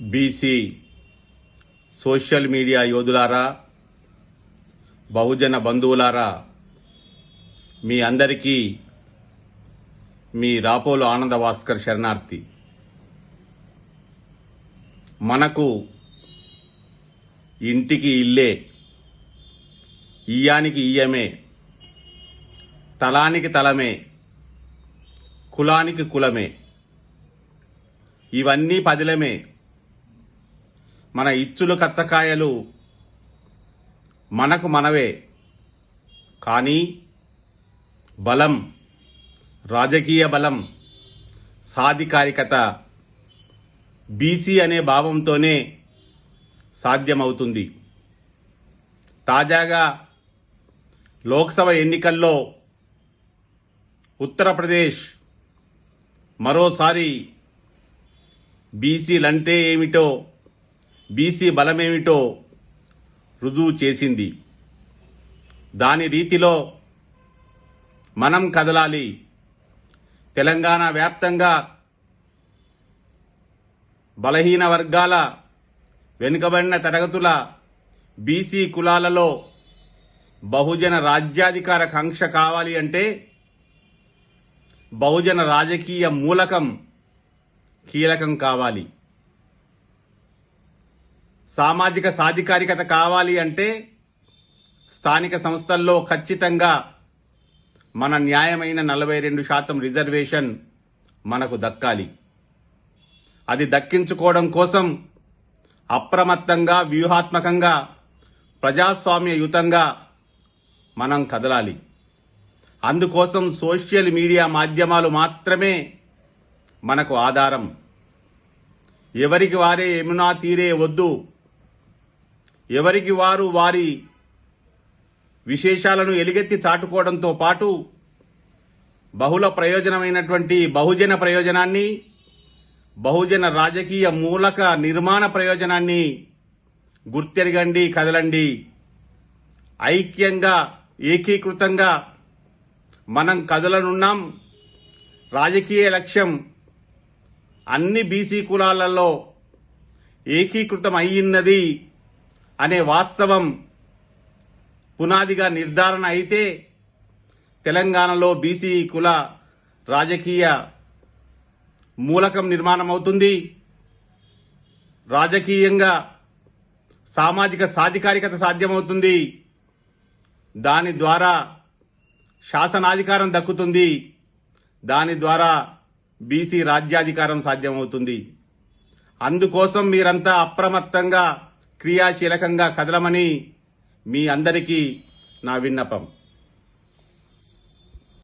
BC social media యోధులారా, బహుజన బంధువులారా, మీ అందరికీ మీ రాపోలు ఆనంద భాస్కర్ శరణార్థి. మనకు ఇంటికి ఇల్లే, ఇయ్యానికి ఇయ్యమే, తలానికి తలమే, కులానికి కులమే, ఇవన్నీ పదిలమే. మన ఇచ్చులు కచ్చకాయలు మనకు మనవే. కానీ బలం, రాజకీయ బలం, సాధికారికత బీసీ అనే భావంతోనే సాధ్యమవుతుంది. తాజాగా లోక్సభ ఎన్నికల్లో ఉత్తరప్రదేశ్ మరోసారి బీసీలంటే ఏమిటో, బీసీ బలమేమిటో రుజువు చేసింది. దాని రీతిలో మనం కదలాలి. తెలంగాణ వ్యాప్తంగా బలహీన వర్గాల, వెనుకబడిన తరగతుల, బీసీ కులాలలో బహుజన రాజ్యాధికార కాంక్ష కావాలి అంటే బహుజన రాజకీయ మూలకం కీలకం కావాలి. సామాజిక సాధికారికత కావాలి అంటే స్థానిక సంస్థల్లో ఖచ్చితంగా మన న్యాయమైన 42% రిజర్వేషన్ మనకు దక్కాలి. అది దక్కించుకోవడం కోసం అప్రమత్తంగా, వ్యూహాత్మకంగా, ప్రజాస్వామ్యయుతంగా మనం కదలాలి. అందుకోసం సోషల్ మీడియా మాధ్యమాలు మాత్రమే మనకు ఆధారం. ఎవరికి వారే యమునా తీరే వద్దు. ఎవరికి వారు వారి విశేషాలను ఎలుగెత్తి చాటుకోవడంతో పాటు బహుళ ప్రయోజనమైనటువంటి బహుజన ప్రయోజనాన్ని, బహుజన రాజకీయ మూలక నిర్మాణ ప్రయోజనాన్ని గుర్తెరగండి, కదలండి. ఐక్యంగా, ఏకీకృతంగా మనం కదలనున్నాం. రాజకీయ లక్ష్యం అన్ని బీసీ కులాలలో ఏకీకృతం అయ్యిన్నది అనే వాస్తవం పునాదిగా నిర్ధారణ అయితే తెలంగాణలో బీసీ కుల రాజకీయ మూలకం నిర్మాణం అవుతుంది. రాజకీయంగా సామాజిక సాధికారికత సాధ్యమవుతుంది. దాని ద్వారా శాసనాధికారం దక్కుతుంది. దాని ద్వారా బీసీ రాజ్యాధికారం సాధ్యమవుతుంది. అందుకోసం మీరంతా అప్రమత్తంగా, క్రియాశీలకంగా కదలమని మీ అందరికీ నా విన్నపం.